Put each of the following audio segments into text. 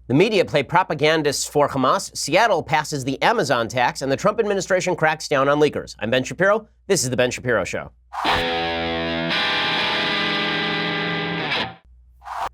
The media play propagandists for Hamas, Seattle passes the Amazon tax, and the Trump administration cracks down on leakers. I'm Ben Shapiro. This is The Ben Shapiro Show.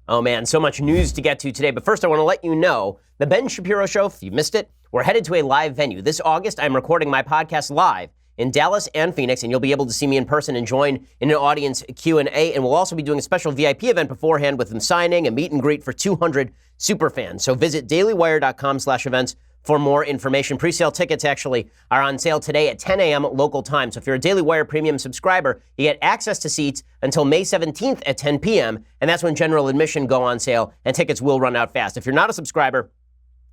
Oh man, so much news to get to today. But first, I want to let you know, The Ben Shapiro Show, if you missed it, we're headed to a live venue. This August, I'm recording my podcast live in Dallas and Phoenix, and you'll be able to see me in person and join in an audience Q&A. And we'll also be doing a special VIP event beforehand with them signing a meet and greet for 200 superfans. So visit dailywire.com/events for more information. Presale tickets actually are on sale today at 10 a.m. local time. So if you're a Daily Wire premium subscriber, you get access to seats until May 17th at 10 p.m. And that's when general admission go on sale and tickets will run out fast. If you're not a subscriber,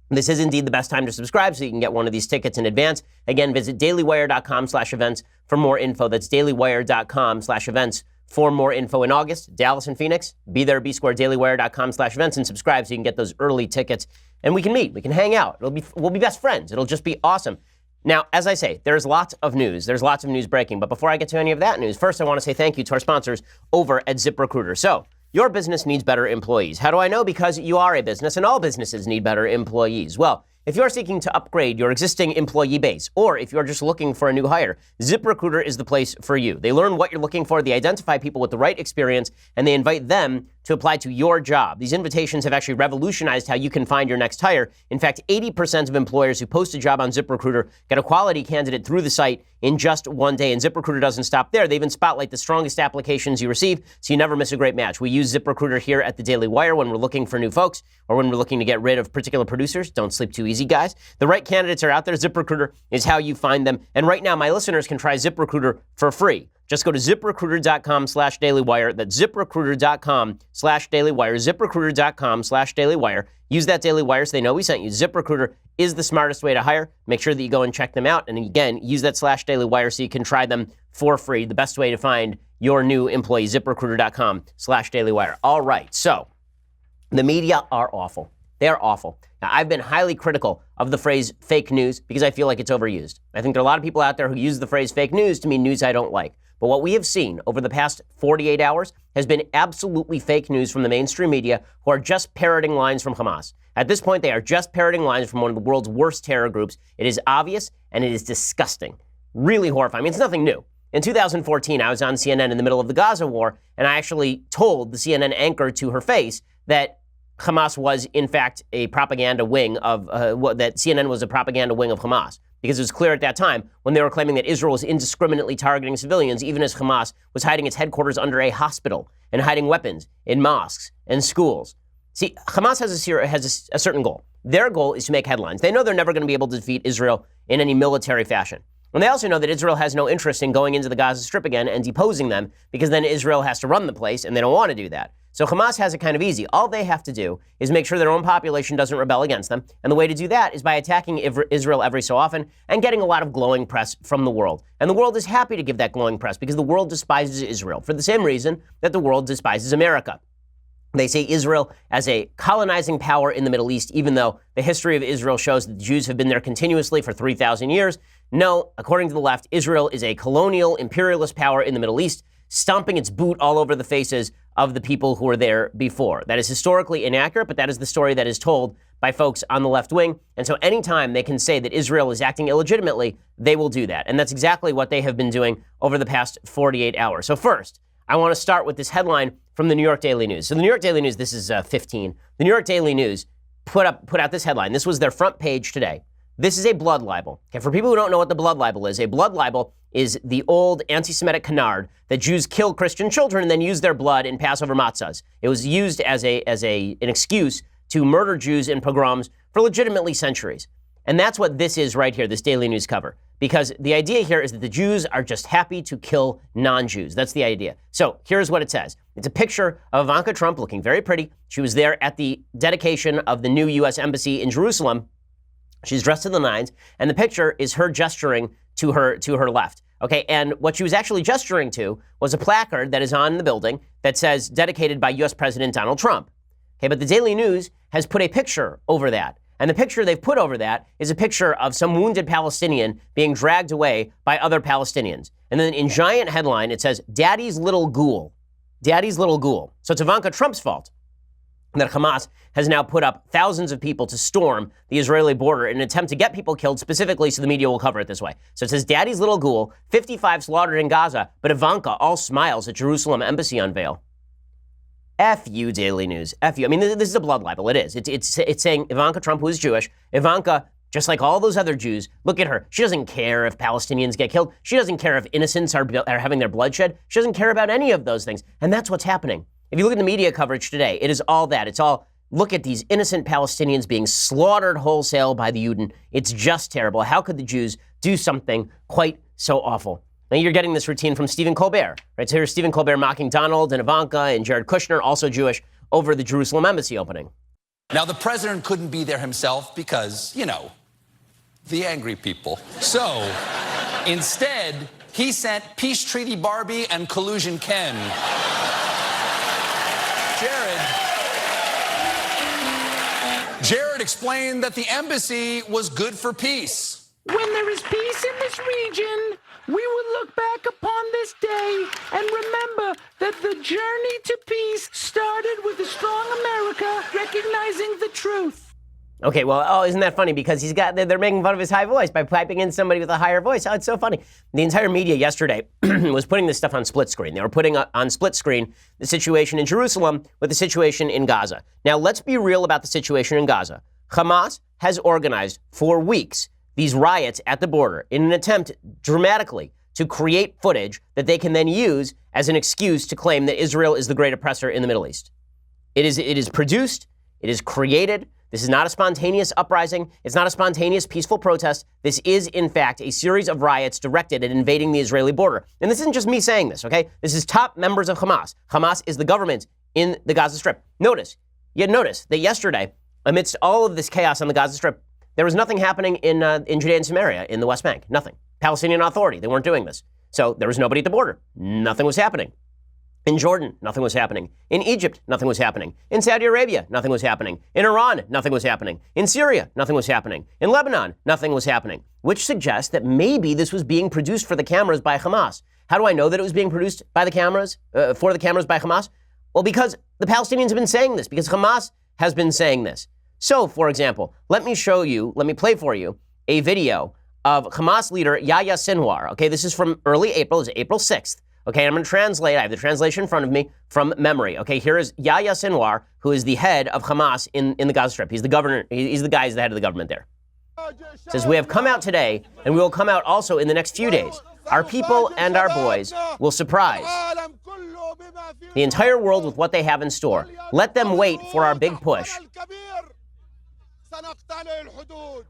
this is indeed the best time to subscribe so you can get one of these tickets in advance. Again, visit dailywire.com/events for more info. That's dailywire.com/events for more info. In August, Dallas and Phoenix, be there, be square, dailywire.com/events and subscribe so you can get those early tickets. And we can meet, we can hang out. We'll be best friends. It'll just be awesome. Now, as I say, there's lots of news. There's lots of news breaking. But before I get to any of that news, first I want to say thank you to our sponsors over at ZipRecruiter. So, your business needs better employees. How do I know? Because you are a business and all businesses need better employees. Well, if you're seeking to upgrade your existing employee base, or if you're just looking for a new hire, ZipRecruiter is the place for you. They learn what you're looking for, they identify people with the right experience, and they invite them to apply to your job. These invitations have actually revolutionized how you can find your next hire. In fact, 80% of employers who post a job on ZipRecruiter get a quality candidate through the site in just one day. And ZipRecruiter doesn't stop there. They even spotlight the strongest applications you receive, so you never miss a great match. We use ZipRecruiter here at the Daily Wire when we're looking for new folks or when we're looking to get rid of particular producers. Don't sleep too easy, guys. The right candidates are out there. ZipRecruiter is how you find them. And right now, my listeners can try ZipRecruiter for free. Just go to ZipRecruiter.com/dailywire. That's ZipRecruiter.com/dailywire. ZipRecruiter.com/dailywire. Use that Daily Wire so they know we sent you. ZipRecruiter is the smartest way to hire. Make sure that you go and check them out. And again, use that /dailywire so you can try them for free. The best way to find your new employee, ZipRecruiter.com/dailywire. All right, so the media are awful. They are awful. Now, I've been highly critical of the phrase fake news because I feel like it's overused. I think there are a lot of people out there who use the phrase fake news to mean news I don't like. But what we have seen over the past 48 hours has been absolutely fake news from the mainstream media who are just parroting lines from Hamas. At this point, they are just parroting lines from one of the world's worst terror groups. It is obvious and it is disgusting. Really horrifying. I mean, it's nothing new. In 2014, I was on CNN in the middle of the Gaza war, and I actually told the CNN anchor to her face that Hamas was, in fact, a propaganda wing of, that CNN was a propaganda wing of Hamas. Because it was clear at that time when they were claiming that Israel was indiscriminately targeting civilians, even as Hamas was hiding its headquarters under a hospital and hiding weapons in mosques and schools. See, Hamas has a certain goal. Their goal is to make headlines. They know they're never going to be able to defeat Israel in any military fashion. And they also know that Israel has no interest in going into the Gaza Strip again and deposing them because then Israel has to run the place and they don't want to do that. So Hamas has it kind of easy. All they have to do is make sure their own population doesn't rebel against them. And the way to do that is by attacking Israel every so often and getting a lot of glowing press from the world. And the world is happy to give that glowing press because the world despises Israel for the same reason that the world despises America. They see Israel as a colonizing power in the Middle East, even though the history of Israel shows that the Jews have been there continuously for 3,000 years. No, according to the left, Israel is a colonial imperialist power in the Middle East, stomping its boot all over the faces of the people who were there before. That is historically inaccurate, but that is the story that is told by folks on the left wing. And so anytime they can say that Israel is acting illegitimately, they will do that. And that's exactly what they have been doing over the past 48 hours. So first, I want to start with this headline from the New York Daily News. So the New York Daily News, this is 15. The New York Daily News put out this headline. This was their front page today. This is a blood libel. Okay, for people who don't know what the blood libel is, a blood libel is the old anti-Semitic canard that Jews kill Christian children and then use their blood in Passover matzahs. It was used as an excuse to murder Jews in pogroms for legitimately centuries. And that's what this is right here, this Daily News cover. Because the idea here is that the Jews are just happy to kill non-Jews. That's the idea. So here's what it says. It's a picture of Ivanka Trump looking very pretty. She was there at the dedication of the new U.S. Embassy in Jerusalem. She's dressed to the nines, and the picture is her gesturing to her left. Okay, and what she was actually gesturing to was a placard that is on the building that says dedicated by U.S. President Donald Trump. Okay, but the Daily News has put a picture over that. And the picture they've put over that is a picture of some wounded Palestinian being dragged away by other Palestinians. And then in giant headline, it says, Daddy's little ghoul. Daddy's little ghoul. So it's Ivanka Trump's fault that Hamas has now put up thousands of people to storm the Israeli border in an attempt to get people killed specifically so the media will cover it this way. So it says, Daddy's little ghoul, 55 slaughtered in Gaza, but Ivanka all smiles at Jerusalem embassy unveil. F you, Daily News. F you. I mean, this is a blood libel. It is. It's saying Ivanka Trump, who is Jewish, Ivanka, just like all those other Jews, look at her. She doesn't care if Palestinians get killed. She doesn't care if innocents are having their blood shed. She doesn't care about any of those things. And that's what's happening. If you look at the media coverage today, it is all that. It's all, look at these innocent Palestinians being slaughtered wholesale by the Juden. It's just terrible. How could the Jews do something quite so awful? Now, you're getting this routine from Stephen Colbert, right? So here's Stephen Colbert mocking Donald and Ivanka and Jared Kushner, also Jewish, over the Jerusalem embassy opening. Now, the president couldn't be there himself because, the angry people. So, instead, he sent Peace Treaty Barbie and Collusion Ken. Jared explained that the embassy was good for peace. When there is peace in this region, we will look back upon this day and remember that the journey to peace started with a strong America recognizing the truth. Okay, well, isn't that funny? Because they're making fun of his high voice by piping in somebody with a higher voice. Oh, it's so funny. The entire media yesterday was putting this stuff on split screen. They were putting on split screen the situation in Jerusalem with the situation in Gaza. Now, let's be real about the situation in Gaza. Hamas has organized for weeks these riots at the border in an attempt dramatically to create footage that they can then use as an excuse to claim that Israel is the great oppressor in the Middle East. It is produced, it is created. This is not a spontaneous uprising. It's not a spontaneous peaceful protest. This is, in fact, a series of riots directed at invading the Israeli border. And this isn't just me saying this, okay? This is top members of Hamas. Hamas is the government in the Gaza Strip. Notice that yesterday, amidst all of this chaos on the Gaza Strip, there was nothing happening in Judea and Samaria in the West Bank. Nothing. Palestinian Authority, they weren't doing this. So there was nobody at the border. Nothing was happening. In Jordan, nothing was happening. In Egypt, nothing was happening. In Saudi Arabia, nothing was happening. In Iran, nothing was happening. In Syria, nothing was happening. In Lebanon, nothing was happening, which suggests that maybe this was being produced for the cameras by Hamas. How do I know that it was being produced by the cameras, for the cameras by Hamas? Well, because the Palestinians have been saying this, because Hamas has been saying this. So, for example, let me play for you a video of Hamas leader Yahya Sinwar. Okay, this is from early April, it's April 6th. Okay, I'm going to translate. I have the translation in front of me from memory. Okay, here is Yahya Sinwar, who is the head of Hamas in the Gaza Strip. He's the governor. He's the guy who's the head of the government there. It says, we have come out today, and we will come out also in the next few days. Our people and our boys will surprise the entire world with what they have in store. Let them wait for our big push.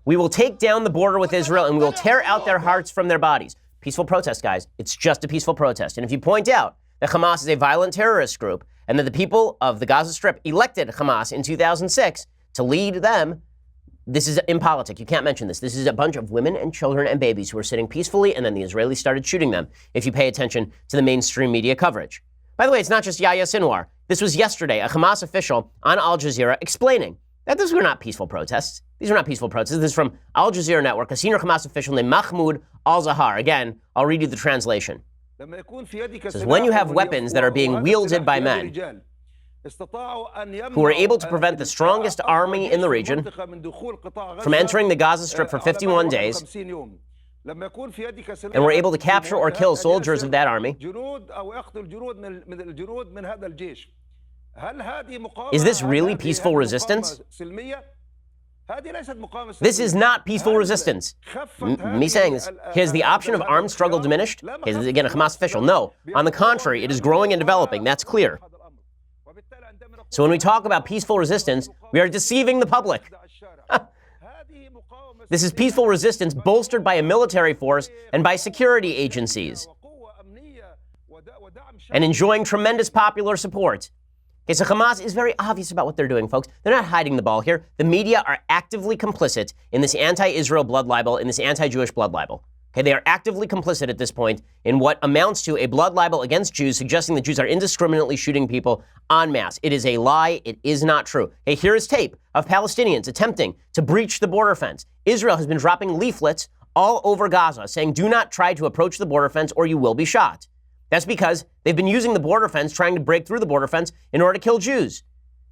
We will take down the border with Israel, and we will tear out their hearts from their bodies. Peaceful protest, guys. It's just a peaceful protest. And if you point out that Hamas is a violent terrorist group and that the people of the Gaza Strip elected Hamas in 2006 to lead them, this is impolitic. You can't mention this. This is a bunch of women and children and babies who are sitting peacefully, and then the Israelis started shooting them, if you pay attention to the mainstream media coverage. By the way, it's not just Yahya Sinwar. This was yesterday, a Hamas official on Al Jazeera explaining that these were not peaceful protests. These are not peaceful protests. This is from Al Jazeera Network, a senior Hamas official named Mahmoud al-Zahar. Again, I'll read you the translation. It says, when you have weapons that are being wielded by men who are able to prevent the strongest army in the region from entering the Gaza Strip for 51 days, and were able to capture or kill soldiers of that army, is this really peaceful resistance? This is not peaceful resistance. Me saying this. Has the option of armed struggle diminished? Again, a Hamas official. No. On the contrary, it is growing and developing. That's clear. So when we talk about peaceful resistance, we are deceiving the public. This is peaceful resistance bolstered by a military force and by security agencies, and enjoying tremendous popular support. Okay, so Hamas is very obvious about what they're doing, folks. They're not hiding the ball here. The media are actively complicit in this anti-Israel blood libel, in this anti-Jewish blood libel. Okay, they are actively complicit at this point in what amounts to a blood libel against Jews, suggesting that Jews are indiscriminately shooting people en masse. It is a lie. It is not true. Okay, here is tape of Palestinians attempting to breach the border fence. Israel has been dropping leaflets all over Gaza saying, do not try to approach the border fence or you will be shot. That's because they've been using the border fence, trying to break through the border fence in order to kill Jews.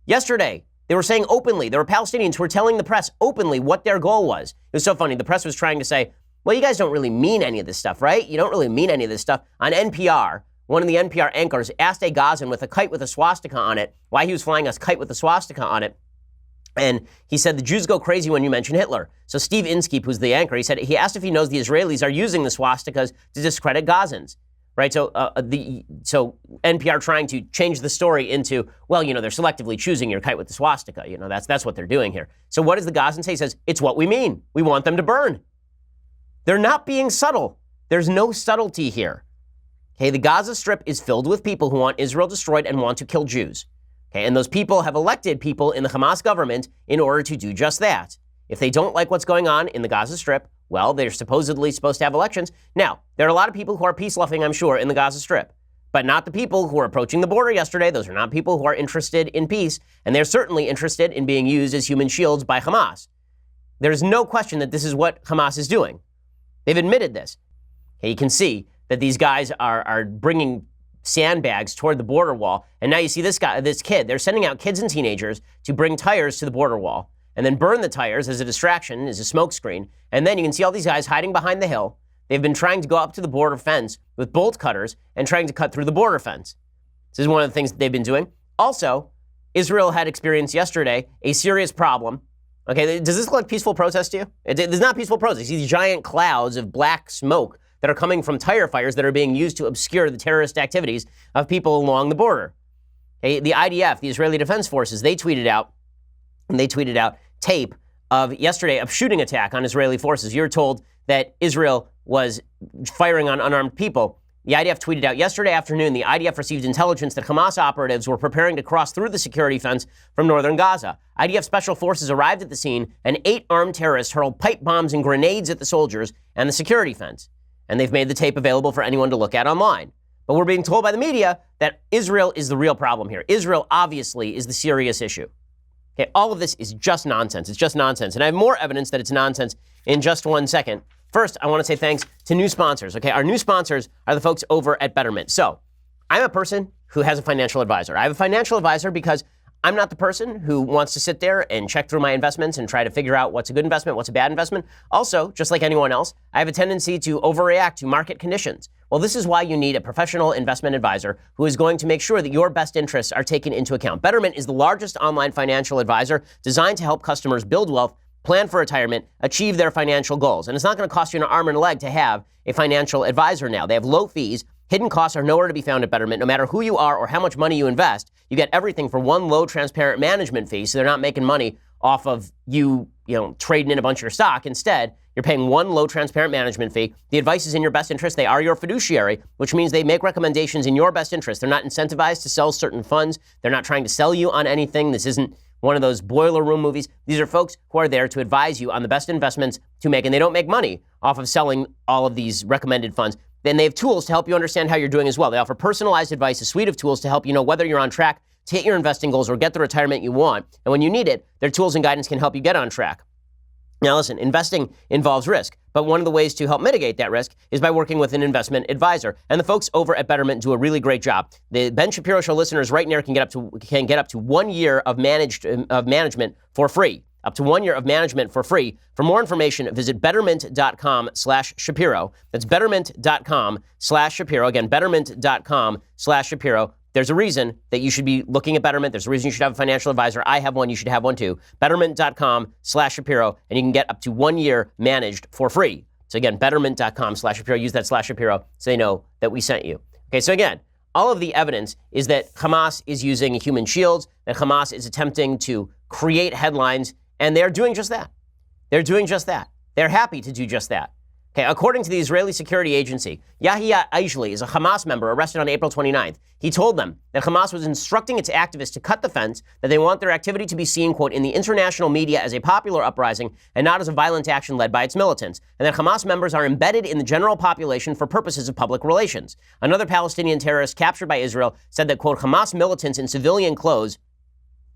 Yesterday, they were saying openly, there were Palestinians who were telling the press openly what their goal was. It was so funny. The press was trying to say, well, you guys don't really mean any of this stuff, right? You don't really mean any of this stuff. On NPR, one of the NPR anchors asked a Gazan with a kite with a swastika on it why he was flying a kite with a swastika on it. And he said, the Jews go crazy when you mention Hitler. So Steve Inskeep, who's the anchor, he asked if he knows the Israelis are using the swastikas to discredit Gazans. Right, so NPR trying to change the story into, well, you know, they're selectively choosing your kite with the swastika. You know, that's what they're doing here. So what does the Gazan say? He says, it's what we mean. We want them to burn. They're not being subtle. There's no subtlety here. Okay, the Gaza Strip is filled with people who want Israel destroyed and want to kill Jews. Okay, and those people have elected people in the Hamas government in order to do just that. If they don't like what's going on in the Gaza Strip, well, they're supposedly supposed to have elections. Now, there are a lot of people who are peace-loving, I'm sure, in the Gaza Strip, but not the people who are approaching the border yesterday. Those are not people who are interested in peace, and they're certainly interested in being used as human shields by Hamas. There's no question that this is what Hamas is doing. They've admitted this. Okay, you can see that these guys are bringing sandbags toward the border wall, and now you see this kid. They're sending out kids and teenagers to bring tires to the border wall, and then burn the tires as a distraction, as a smokescreen. And then you can see all these guys hiding behind the hill. They've been trying to go up to the border fence with bolt cutters and trying to cut through the border fence. This is one of the things that they've been doing. Also, Israel had experienced yesterday a serious problem. Okay, does this look like peaceful protest to you? It's not peaceful protest. You see these giant clouds of black smoke that are coming from tire fires that are being used to obscure the terrorist activities of people along the border. Okay, the IDF, the Israeli Defense Forces, they tweeted out tape of yesterday of shooting attack on Israeli forces. You're told that Israel was firing on unarmed people. The IDF tweeted out yesterday afternoon, the IDF received intelligence that Hamas operatives were preparing to cross through the security fence from northern Gaza. IDF special forces arrived at the scene, and 8 armed terrorists hurled pipe bombs and grenades at the soldiers and the security fence. And they've made the tape available for anyone to look at online. But we're being told by the media that Israel is the real problem here. Israel obviously is the serious issue. Okay, all of this is just nonsense. It's just nonsense. And I have more evidence that it's nonsense in just 1 second. First, I want to say thanks to new sponsors. Okay, our new sponsors are the folks over at Betterment. So I'm a person who has a financial advisor. I have a financial advisor because I'm not the person who wants to sit there and check through my investments and try to figure out what's a good investment, what's a bad investment. Also, just like anyone else, I have a tendency to overreact to market conditions. Well, this is why you need a professional investment advisor who is going to make sure that your best interests are taken into account. Betterment is the largest online financial advisor designed to help customers build wealth, plan for retirement, achieve their financial goals. And it's not going to cost you an arm and a leg to have a financial advisor now. They have low fees. Hidden costs are nowhere to be found at Betterment. No matter who you are or how much money you invest, you get everything for one low, transparent management fee. So they're not making money off of you trading in a bunch of your stock. Instead, you're paying one low, transparent management fee. The advice is in your best interest. They are your fiduciary, which means they make recommendations in your best interest. They're not incentivized to sell certain funds. They're not trying to sell you on anything. This isn't one of those boiler room movies. These are folks who are there to advise you on the best investments to make, and they don't make money off of selling all of these recommended funds. Then they have tools to help you understand how you're doing as well. They offer personalized advice, a suite of tools to help you know whether you're on track to hit your investing goals or get the retirement you want. And when you need it, their tools and guidance can help you get on track. Now listen, investing involves risk, but one of the ways to help mitigate that risk is by working with an investment advisor. And the folks over at Betterment do a really great job. The Ben Shapiro Show listeners right now can get up to 1 year of management for free. Up to 1 year of management for free. For more information, visit betterment.com/Shapiro. That's betterment.com/Shapiro. Again, betterment.com/Shapiro. There's a reason that you should be looking at Betterment. There's a reason you should have a financial advisor. I have one. You should have one too. Betterment.com/Shapiro. And you can get up to 1 year managed for free. So again, betterment.com/Shapiro. Use that /Shapiro so they know that we sent you. Okay, so again, all of the evidence is that Hamas is using human shields, that Hamas is attempting to create headlines, and they're doing just that. They're doing just that. They're happy to do just that. Okay, according to the Israeli security agency, Yahya Aishli is a Hamas member arrested on April 29th. He told them that Hamas was instructing its activists to cut the fence, that they want their activity to be seen, quote, in the international media as a popular uprising and not as a violent action led by its militants, and that Hamas members are embedded in the general population for purposes of public relations. Another Palestinian terrorist captured by Israel said that, quote, Hamas militants in civilian clothes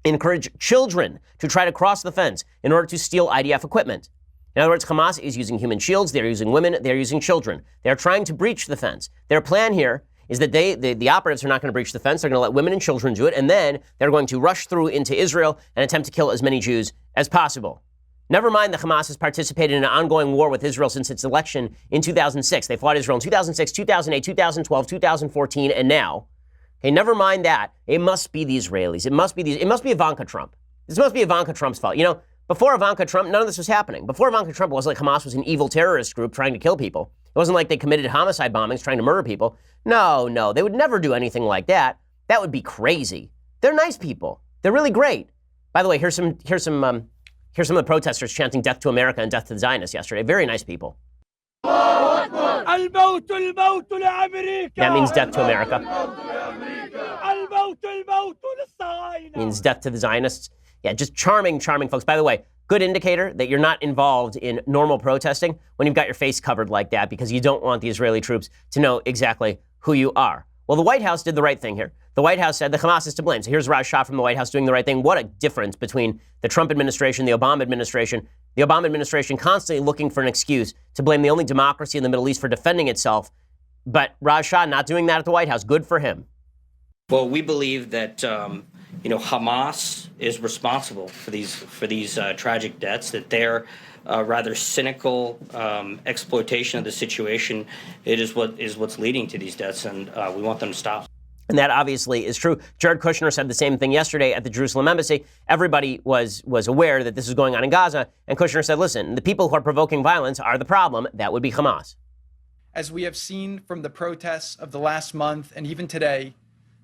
encourage children to try to cross the fence in order to steal IDF equipment. In other words, Hamas is using human shields, they're using women, they're using children. They're trying to breach the fence. Their plan here is that the operatives are not going to breach the fence. They're going to let women and children do it, and then they're going to rush through into Israel and attempt to kill as many Jews as possible. Never mind that Hamas has participated in an ongoing war with Israel since its election in 2006. They fought Israel in 2006, 2008, 2012, 2014, and now. Okay, never mind that. It must be the Israelis. It must be Ivanka Trump. This must be Ivanka Trump's fault. You know, before Ivanka Trump, none of this was happening. Before Ivanka Trump, it wasn't like Hamas was an evil terrorist group trying to kill people. It wasn't like they committed homicide bombings trying to murder people. No, they would never do anything like that. That would be crazy. They're nice people. They're really great. By the way, here's some of the protesters chanting "Death to America" and "Death to the Zionists" yesterday. Very nice people. That means death to America. Means death to the Zionists. Yeah, just charming folks. By the way, good indicator that you're not involved in normal protesting when you've got your face covered like that, because you don't want the Israeli troops to know exactly who you are. Well, the White House did the right thing here. The White House said the Hamas is to blame. So here's Raj Shah from the White House doing the right thing. What a difference between the Trump administration, the Obama administration. The Obama administration constantly looking for an excuse to blame the only democracy in the Middle East for defending itself. But Raj Shah not doing that at the White House. Good for him. Well, we believe that Hamas is responsible for these tragic deaths. That their rather cynical exploitation of the situation is what's leading to these deaths, and we want them to stop. And that obviously is true. Jared Kushner said the same thing yesterday at the Jerusalem embassy. Everybody was aware that this is going on in Gaza. And Kushner said, listen, the people who are provoking violence are the problem. That would be Hamas. As we have seen from the protests of the last month and even today,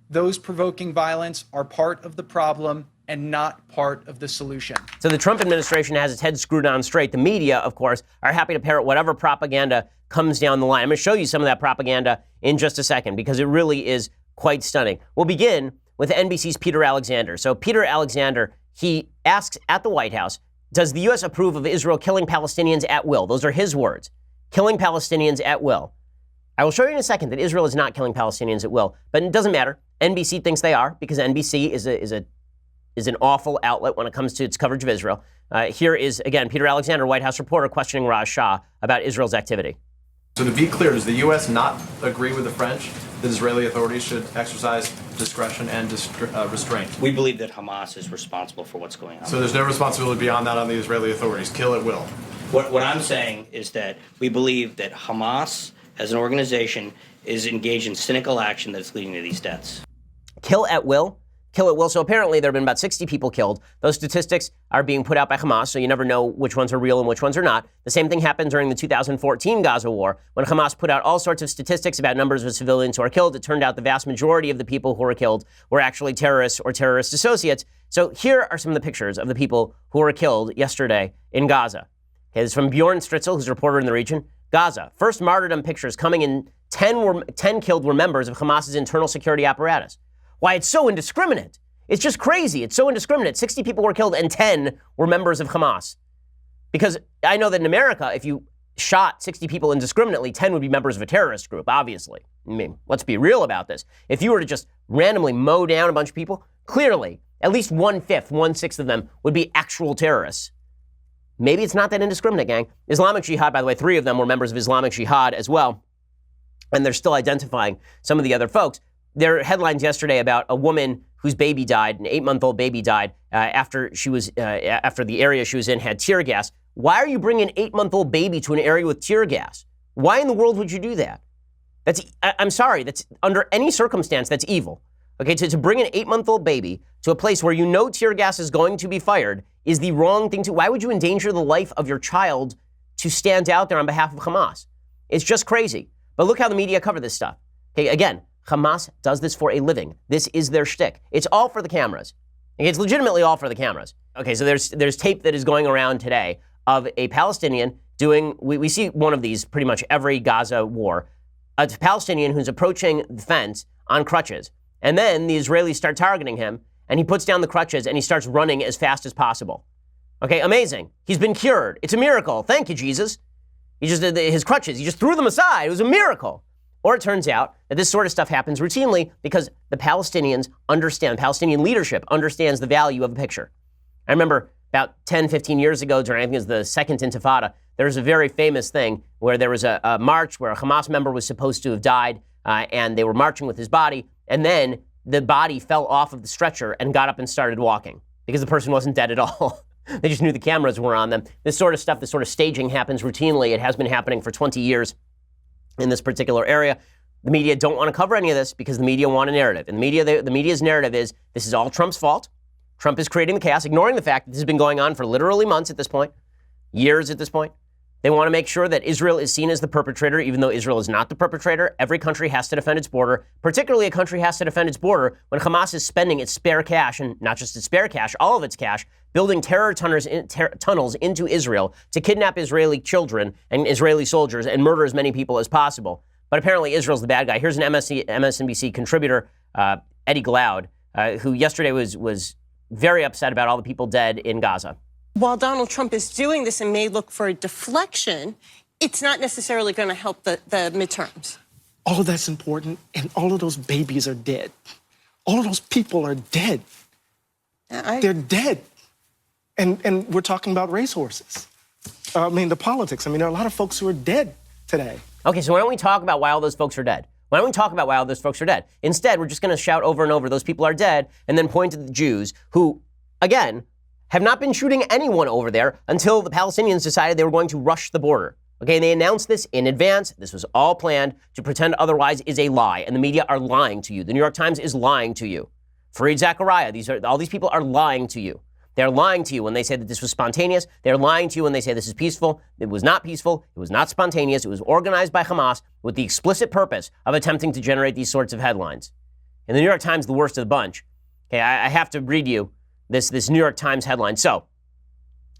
those provoking violence are part of the problem and not part of the solution. So the Trump administration has its head screwed on straight. The media, of course, are happy to parrot whatever propaganda comes down the line. I'm going to show you some of that propaganda in just a second, because it really is quite stunning. We'll begin with NBC's Peter Alexander. So Peter Alexander, he asks at the White House, does the U.S. approve of Israel killing Palestinians at will? Those are his words. Killing Palestinians at will. I will show you in a second that Israel is not killing Palestinians at will, but it doesn't matter. NBC thinks they are, because NBC is an awful outlet when it comes to its coverage of Israel. Here is, again, Peter Alexander, White House reporter, questioning Raj Shah about Israel's activity. So to be clear, does the U.S. not agree with the French that Israeli authorities should exercise discretion and restraint? We believe that Hamas is responsible for what's going on. So there's no responsibility beyond that on the Israeli authorities. Kill at will. What I'm saying is that we believe that Hamas, as an organization, is engaged in cynical action that's leading to these deaths. Kill at will? Kill at will. So apparently there have been about 60 people killed. Those statistics are being put out by Hamas, so you never know which ones are real and which ones are not. The same thing happened during the 2014 Gaza war, when Hamas put out all sorts of statistics about numbers of civilians who are killed. It turned out the vast majority of the people who were killed were actually terrorists or terrorist associates. So here are some of the pictures of the people who were killed yesterday in Gaza. Okay, this is from Bjorn Stritzel, who's a reporter in the region. Gaza. First martyrdom pictures coming in. 10 killed were members of Hamas's internal security apparatus. Why, it's so indiscriminate. It's just crazy. It's so indiscriminate. 60 people were killed and 10 were members of Hamas. Because I know that in America, if you shot 60 people indiscriminately, 10 would be members of a terrorist group, obviously. I mean, let's be real about this. If you were to just randomly mow down a bunch of people, clearly, at least 1/5, 1/6 of them would be actual terrorists. Maybe it's not that indiscriminate, gang. Islamic Jihad, by the way, 3 of them were members of Islamic Jihad as well. And they're still identifying some of the other folks. There were headlines yesterday about a woman whose baby died, an 8-month-old baby died after the area she was in had tear gas. Why are you bringing an 8-month-old baby to an area with tear gas? Why in the world would you do that? I'm sorry, that's under any circumstance, that's evil. Okay, to bring an 8-month-old baby to a place where you know tear gas is going to be fired is the wrong thing to. Why would you endanger the life of your child to stand out there on behalf of Hamas? It's just crazy. But look how the media cover this stuff. Okay, again, Hamas does this for a living. This is their shtick. It's all for the cameras. Okay, it's legitimately all for the cameras. Okay, so there's tape that is going around today of a Palestinian doing, we see one of these pretty much every Gaza war, a Palestinian who's approaching the fence on crutches. And then the Israelis start targeting him, and he puts down the crutches and he starts running as fast as possible. Okay, amazing. He's been cured. It's a miracle. Thank you, Jesus. He just did his crutches. He just threw them aside. It was a miracle. Or it turns out that this sort of stuff happens routinely because the Palestinians understand, Palestinian leadership understands the value of a picture. I remember about 10, 15 years ago during, I think it was the second Intifada, there was a very famous thing where there was a march where a Hamas member was supposed to have died. and they were marching with his body, and then the body fell off of the stretcher and got up and started walking because the person wasn't dead at all. They just knew the cameras were on them. This sort of stuff, this sort of staging happens routinely. It has been happening for 20 years in this particular area. The media don't want to cover any of this because the media want a narrative. And the media's narrative is this is all Trump's fault. Trump is creating the chaos, ignoring the fact that this has been going on for literally months at this point, years at this point. They want to make sure that Israel is seen as the perpetrator, even though Israel is not the perpetrator. Every country has to defend its border. Particularly a country has to defend its border when Hamas is spending its spare cash, and not just its spare cash, all of its cash, building terror tunnels into Israel to kidnap Israeli children and Israeli soldiers and murder as many people as possible. But apparently Israel's the bad guy. Here's an MSNBC contributor, Eddie Glaude, who yesterday was very upset about all the people dead in Gaza. While Donald Trump is doing this and may look for a deflection, it's not necessarily going to help the midterms. All of that's important, and all of those babies are dead. All of those people are dead. They're dead. And we're talking about racehorses. The politics. There are a lot of folks who are dead today. Okay, so why don't we talk about why all those folks are dead? Why don't we talk about why all those folks are dead? Instead, we're just going to shout over and over, those people are dead, and then point to the Jews who, again, have not been shooting anyone over there until the Palestinians decided they were going to rush the border. Okay, and they announced this in advance. This was all planned. To pretend otherwise is a lie, and the media are lying to you. The New York Times is lying to you. Fareed Zakaria, all these people are lying to you. They're lying to you when they say that this was spontaneous. They're lying to you when they say this is peaceful. It was not peaceful. It was not spontaneous. It was organized by Hamas with the explicit purpose of attempting to generate these sorts of headlines. And the New York Times, the worst of the bunch. Okay, I have to read you this New York Times headline. So,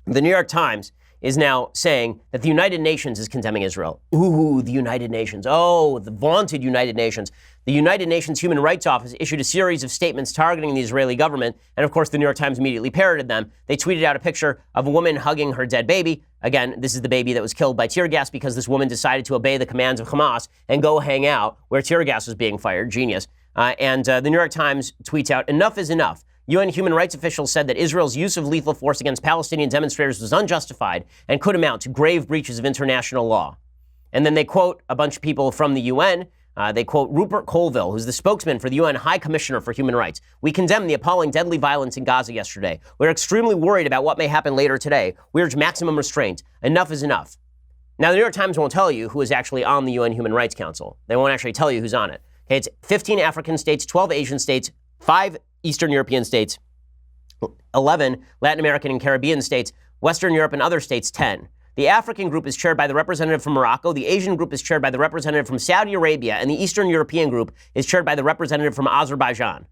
the New York Times is now saying that the United Nations is condemning Israel. Ooh, the United Nations. Oh, the vaunted United Nations. The United Nations Human Rights Office issued a series of statements targeting the Israeli government, and of course the New York Times immediately parroted them. They tweeted out a picture of a woman hugging her dead baby. Again, this is the baby that was killed by tear gas because this woman decided to obey the commands of Hamas and go hang out where tear gas was being fired. Genius. The New York Times tweets out, "Enough is enough. UN human rights officials said that Israel's use of lethal force against Palestinian demonstrators was unjustified and could amount to grave breaches of international law." And then they quote a bunch of people from the UN. They quote Rupert Colville, who's the spokesman for the UN High Commissioner for Human Rights. "We condemn the appalling deadly violence in Gaza yesterday. We're extremely worried about what may happen later today. We urge maximum restraint. Enough is enough." Now, the New York Times won't tell you who is actually on the UN Human Rights Council. They won't actually tell you who's on it. Okay, it's 15 African states, 12 Asian states, 5 Eastern European states, 11 Latin American and Caribbean states, Western Europe and other states, 10. The African group is chaired by the representative from Morocco, the Asian group is chaired by the representative from Saudi Arabia, and the Eastern European group is chaired by the representative from Azerbaijan.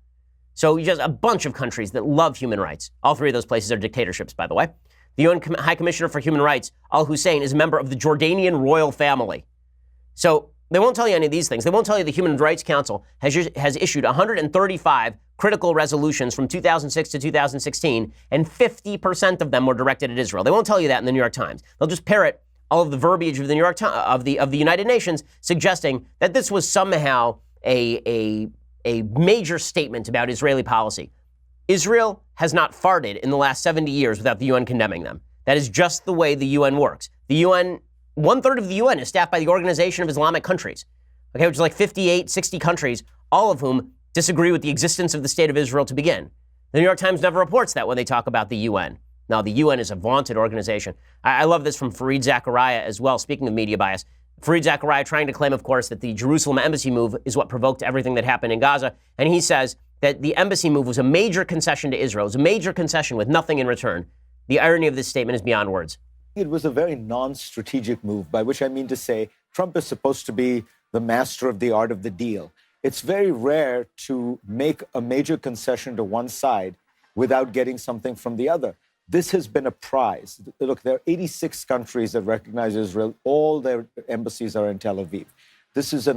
So just a bunch of countries that love human rights. All 3 of those places are dictatorships, by the way. The UN High Commissioner for Human Rights, Al Hussein, is a member of the Jordanian royal family. So they won't tell you any of these things. They won't tell you the Human Rights Council has issued 135 critical resolutions from 2006 to 2016, and 50% of them were directed at Israel. They won't tell you that in the New York Times. They'll just parrot all of the verbiage of the New York of the United Nations, suggesting that this was somehow a major statement about Israeli policy. Israel has not farted in the last 70 years without the UN condemning them. That is just the way the UN works. The UN, 1/3 of the UN is staffed by the Organization of Islamic Countries, okay, which is like 58, 60 countries, all of whom disagree with the existence of the state of Israel to begin. The New York Times never reports that when they talk about the UN. Now, the UN is a vaunted organization. I love this from Fareed Zakaria as well, speaking of media bias. Fareed Zakaria trying to claim, of course, that the Jerusalem embassy move is what provoked everything that happened in Gaza. And he says that the embassy move was a major concession to Israel. It was a major concession with nothing in return. The irony of this statement is beyond words. It was a very non-strategic move, by which I mean to say Trump is supposed to be the master of the art of the deal. It's very rare to make a major concession to one side without getting something from the other. This has been a prize. Look, there are 86 countries that recognize Israel. All their embassies are in Tel Aviv. This is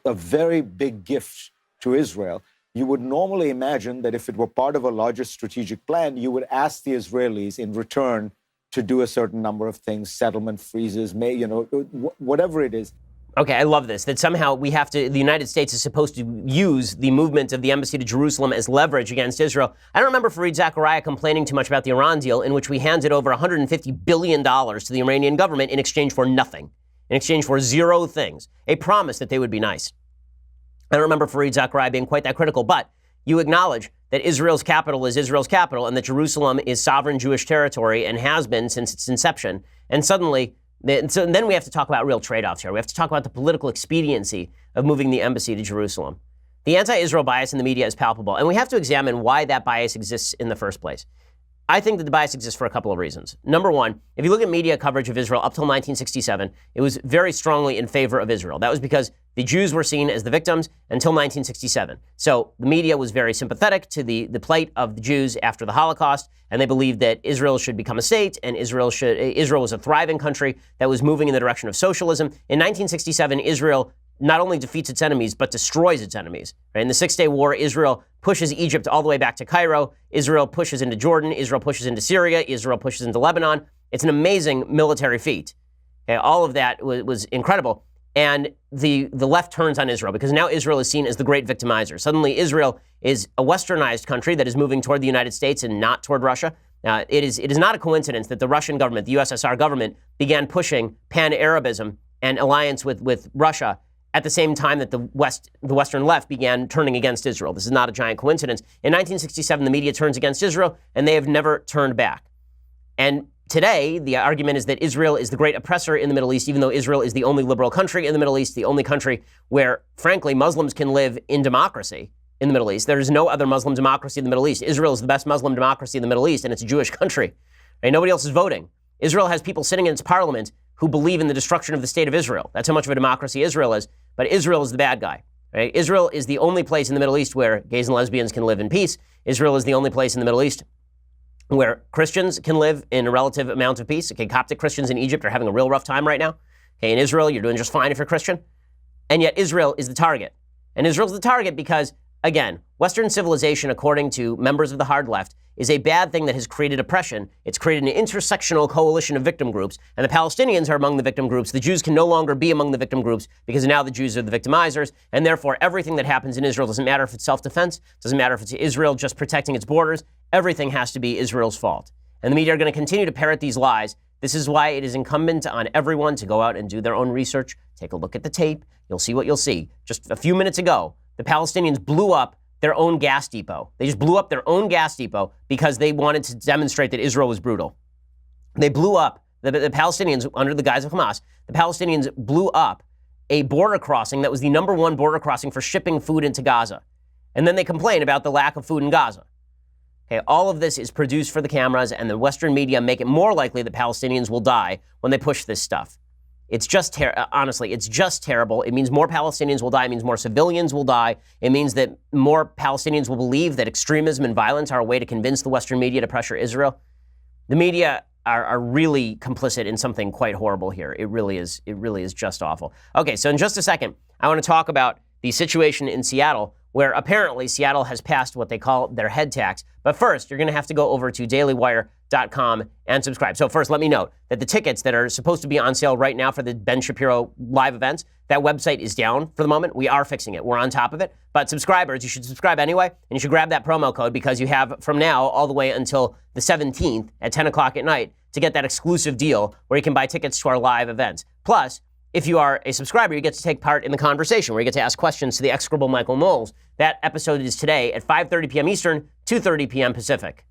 a very big gift to Israel. You would normally imagine that if it were part of a larger strategic plan, you would ask the Israelis in return to do a certain number of things, settlement freezes, whatever it is. Okay, I love this, that somehow the United States is supposed to use the movement of the embassy to Jerusalem as leverage against Israel. I don't remember Fareed Zakaria complaining too much about the Iran deal, in which we handed over $150 billion to the Iranian government in exchange for nothing, in exchange for 0 things, a promise that they would be nice. I don't remember Fareed Zakaria being quite that critical, but you acknowledge that Israel's capital is Israel's capital and that Jerusalem is sovereign Jewish territory and has been since its inception. And suddenly, so then we have to talk about real trade-offs here. We have to talk about the political expediency of moving the embassy to Jerusalem. The anti-Israel bias in the media is palpable, and we have to examine why that bias exists in the first place. I think that the bias exists for a couple of reasons. Number one, if you look at media coverage of Israel up till 1967, it was very strongly in favor of Israel. That was because the Jews were seen as the victims until 1967. So the media was very sympathetic to the plight of the Jews after the Holocaust, and they believed that Israel should become a state, and Israel was a thriving country that was moving in the direction of socialism. In 1967, Israel not only defeats its enemies, but destroys its enemies. Right? In the Six-Day War, Israel pushes Egypt all the way back to Cairo. Israel pushes into Jordan. Israel pushes into Syria. Israel pushes into Lebanon. It's an amazing military feat. Okay? All of that was incredible. And the left turns on Israel because now Israel is seen as the great victimizer. Suddenly, Israel is a westernized country that is moving toward the United States and not toward Russia. It is not a coincidence that the Russian government, the USSR government, began pushing pan-Arabism and alliance with Russia at the same time that the Western left began turning against Israel. This is not a giant coincidence. In 1967, the media turns against Israel, and they have never turned back. And today, the argument is that Israel is the great oppressor in the Middle East, even though Israel is the only liberal country in the Middle East, the only country where, frankly, Muslims can live in democracy in the Middle East. There is no other Muslim democracy in the Middle East. Israel is the best Muslim democracy in the Middle East, and it's a Jewish country. Right? Nobody else is voting. Israel has people sitting in its parliament who believe in the destruction of the state of Israel. That's how much of a democracy Israel is. But Israel is the bad guy. Right? Israel is the only place in the Middle East where gays and lesbians can live in peace. Israel is the only place in the Middle East where Christians can live in a relative amount of peace. Okay, Coptic Christians in Egypt are having a real rough time right now. Okay, in Israel, you're doing just fine if you're Christian. And yet Israel is the target. And Israel's the target because, again, Western civilization, according to members of the hard left, is a bad thing that has created oppression. It's created an intersectional coalition of victim groups, and the Palestinians are among the victim groups. The Jews can no longer be among the victim groups because now the Jews are the victimizers, and therefore everything that happens in Israel doesn't matter if it's self-defense, doesn't matter if it's Israel just protecting its borders. Everything has to be Israel's fault. And the media are going to continue to parrot these lies. This is why it is incumbent on everyone to go out and do their own research. Take a look at the tape. You'll see what you'll see. Just a few minutes ago, the Palestinians blew up their own gas depot. They just blew up their own gas depot because they wanted to demonstrate that Israel was brutal. They blew up, the Palestinians, under the guise of Hamas, the Palestinians blew up a border crossing that was the #1 border crossing for shipping food into Gaza. And then they complain about the lack of food in Gaza. Okay, all of this is produced for the cameras, and the Western media make it more likely that Palestinians will die when they push this stuff. It's just, honestly, it's just terrible. It means more Palestinians will die. It means more civilians will die. It means that more Palestinians will believe that extremism and violence are a way to convince the Western media to pressure Israel. The media are really complicit in something quite horrible here. It really is just awful. Okay, so in just a second, I want to talk about the situation in Seattle, where apparently Seattle has passed what they call their head tax. But first, you're going to have to go over to dailywire.com and subscribe. So first, let me note that the tickets that are supposed to be on sale right now for the Ben Shapiro live events, that website is down for the moment. We are fixing it. We're on top of it. But subscribers, you should subscribe anyway, and you should grab that promo code because you have from now all the way until the 17th at 10 o'clock at night to get that exclusive deal where you can buy tickets to our live events. Plus, if you are a subscriber, you get to take part in the conversation where you get to ask questions to the execrable Michael Knowles. That episode is today at 5:30 p.m. Eastern, 2:30 p.m. Pacific.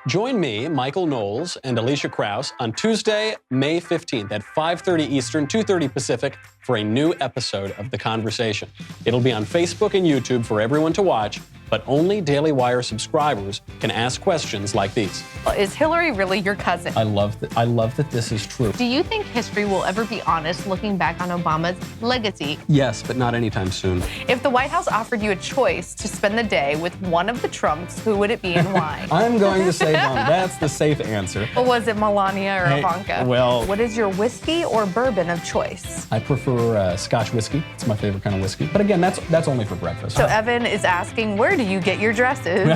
Join me, Michael Knowles, and Alicia Krause on Tuesday, May 15th at 5:30 Eastern, 2:30 Pacific for a new episode of The Conversation. It'll be on Facebook and YouTube for everyone to watch, but only Daily Wire subscribers can ask questions like these. Is Hillary really your cousin? I love that this is true. Do you think history will ever be honest looking back on Obama's legacy? Yes, but not anytime soon. If the White House offered you a choice to spend the day with one of the Trumps, who would it be and why? I'm going to say Donald. That's the safe answer. Or was it Melania or Ivanka? Well, what is your whiskey or bourbon of choice? I prefer Scotch whiskey. It's my favorite kind of whiskey. But again, that's only for breakfast. So Evan is asking, where do you get your dresses?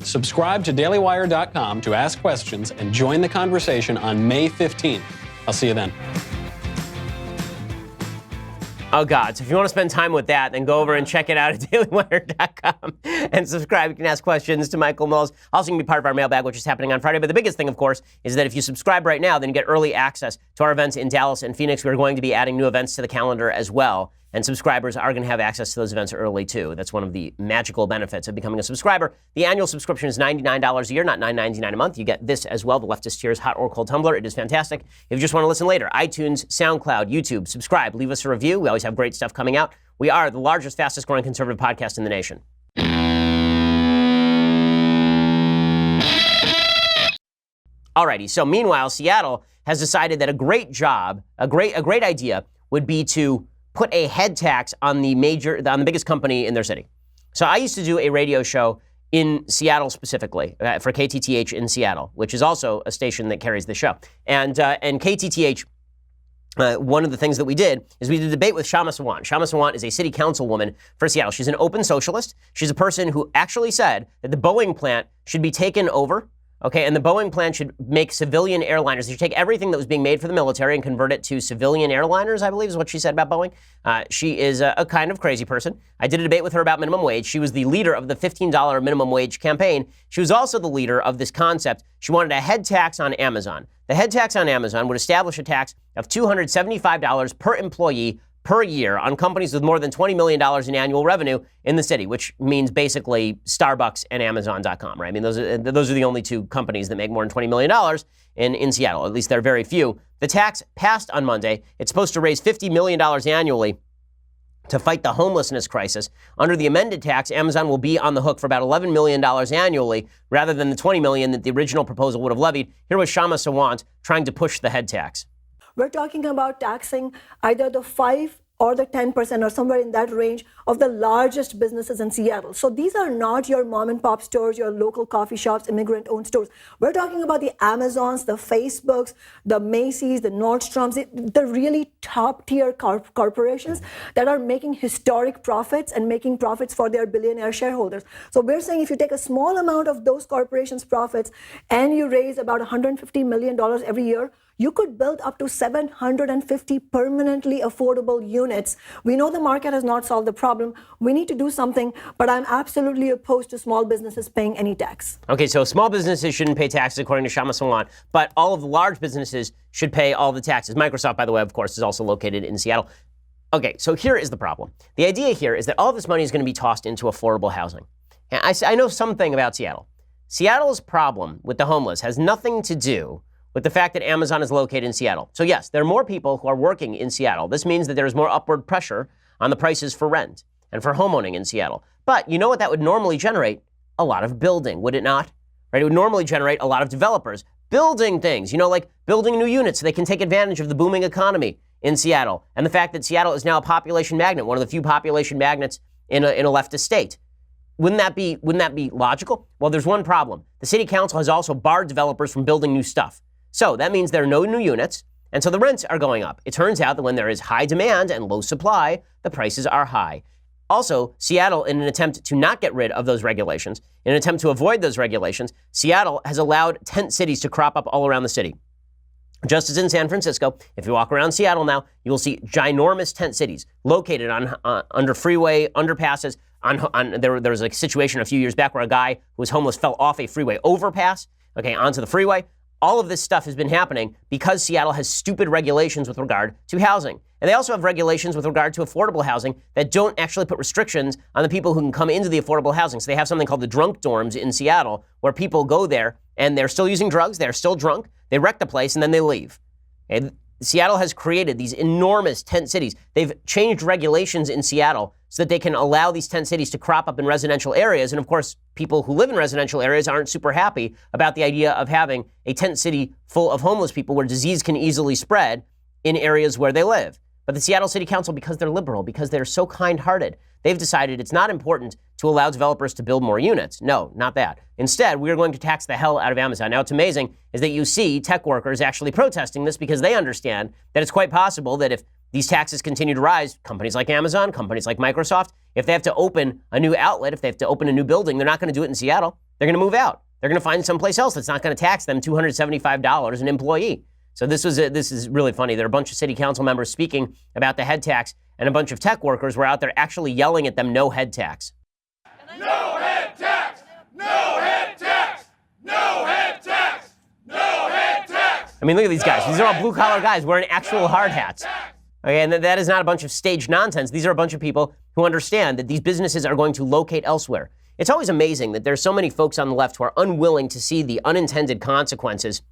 Subscribe to dailywire.com to ask questions and join the conversation on May 15th. I'll see you then. Oh, God. So if you want to spend time with that, then go over and check it out at dailywire.com and subscribe. You can ask questions to Michael Knowles. Also, you can be part of our mailbag, which is happening on Friday. But the biggest thing, of course, is that if you subscribe right now, then you get early access to our events in Dallas and Phoenix. We're going to be adding new events to the calendar as well. and subscribers are going to have access to those events early, too. That's one of the magical benefits of becoming a subscriber. The annual subscription is $99 a year, not $9.99 a month. You get this as well, the Leftist Tears Hot or Cold Tumbler. It is fantastic. If you just want to listen later, iTunes, SoundCloud, YouTube, subscribe, leave us a review. We always have great stuff coming out. We are the largest, fastest growing conservative podcast in the nation. Alrighty, so meanwhile, Seattle has decided that a great idea would be to put a head tax on the biggest company in their city. So I used to do a radio show in Seattle specifically for KTTH in Seattle, which is also a station that carries the show. And KTTH, one of the things that we did is we did a debate with Shama Sawant. Shama Sawant is a city councilwoman for Seattle. She's an open socialist. She's a person who actually said that the Boeing plant should be taken over. Okay, and the Boeing plant should make civilian airliners. They should take everything that was being made for the military and convert it to civilian airliners, I believe is what she said about Boeing. She is a kind of crazy person. I did a debate with her about minimum wage. She was the leader of the $15 minimum wage campaign. She was also the leader of this concept. She wanted a head tax on Amazon. The head tax on Amazon would establish a tax of $275 per employee per year on companies with more than $20 million in annual revenue in the city, which means basically Starbucks and Amazon.com, right? I mean, those are the only two companies that make more than $20 million in Seattle. At least there are very few. The tax passed on Monday. It's supposed to raise $50 million annually to fight the homelessness crisis. Under the amended tax, Amazon will be on the hook for about $11 million annually rather than the $20 million that the original proposal would have levied. Here was Shama Sawant trying to push the head tax. We're talking about taxing either the 5 or the 10% or somewhere in that range of the largest businesses in Seattle. So these are not your mom and pop stores, your local coffee shops, immigrant-owned stores. We're talking about the Amazons, the Facebooks, the Macy's, the Nordstroms, the really top-tier corporations that are making historic profits and making profits for their billionaire shareholders. So we're saying if you take a small amount of those corporations' profits and you raise about $150 million every year, you could build up to 750 permanently affordable units. We know the market has not solved the problem. We need to do something, but I'm absolutely opposed to small businesses paying any tax. Okay, so small businesses shouldn't pay taxes according to Shama Sawant, but all of the large businesses should pay all the taxes. Microsoft, by the way, of course, is also located in Seattle. Okay, so here is the problem. The idea here is that all this money is going to be tossed into affordable housing. And I know something about Seattle. Seattle's problem with the homeless has nothing to do with the fact that Amazon is located in Seattle. So yes, there are more people who are working in Seattle. This means that there is more upward pressure on the prices for rent and for homeowning in Seattle. But you know what that would normally generate? A lot of building, would it not? Right? It would normally generate a lot of developers building things, like building new units so they can take advantage of the booming economy in Seattle. And the fact that Seattle is now a population magnet, one of the few population magnets in a leftist state. Wouldn't that be logical? Well, there's one problem. The city council has also barred developers from building new stuff. So that means there are no new units, and so the rents are going up. It turns out that when there is high demand and low supply, the prices are high. Also, Seattle, in an attempt to not get rid of those regulations, in an attempt to avoid those regulations, Seattle has allowed tent cities to crop up all around the city. Just as in San Francisco, if you walk around Seattle now, you will see ginormous tent cities located under freeway underpasses. There was a situation a few years back where a guy who was homeless fell off a freeway overpass, onto the freeway. All of this stuff has been happening because Seattle has stupid regulations with regard to housing. And they also have regulations with regard to affordable housing that don't actually put restrictions on the people who can come into the affordable housing. So they have something called the drunk dorms in Seattle where people go there and they're still using drugs, they're still drunk, they wreck the place, and then they leave. And Seattle has created these enormous tent cities. They've changed regulations in Seattle so that they can allow these tent cities to crop up in residential areas. And of course, people who live in residential areas aren't super happy about the idea of having a tent city full of homeless people where disease can easily spread in areas where they live. But the Seattle City Council, because they're liberal, because they're so kind-hearted, they've decided it's not important to allow developers to build more units. No, not that. Instead, we are going to tax the hell out of Amazon. Now, what's amazing is that you see tech workers actually protesting this because they understand that it's quite possible that if these taxes continue to rise, companies like Amazon, companies like Microsoft, if they have to open a new outlet, if they have to open a new building, they're not going to do it in Seattle. They're going to move out. They're going to find someplace else that's not going to tax them $275 an employee. So this is really funny. There are a bunch of city council members speaking about the head tax, and a bunch of tech workers were out there actually yelling at them, no head tax. No head tax! No head tax! No head tax! No head tax! I mean, look at these guys. These are all blue-collar guys wearing actual hard hats. Okay, and that is not a bunch of staged nonsense. These are a bunch of people who understand that these businesses are going to locate elsewhere. It's always amazing that there's so many folks on the left who are unwilling to see the unintended consequences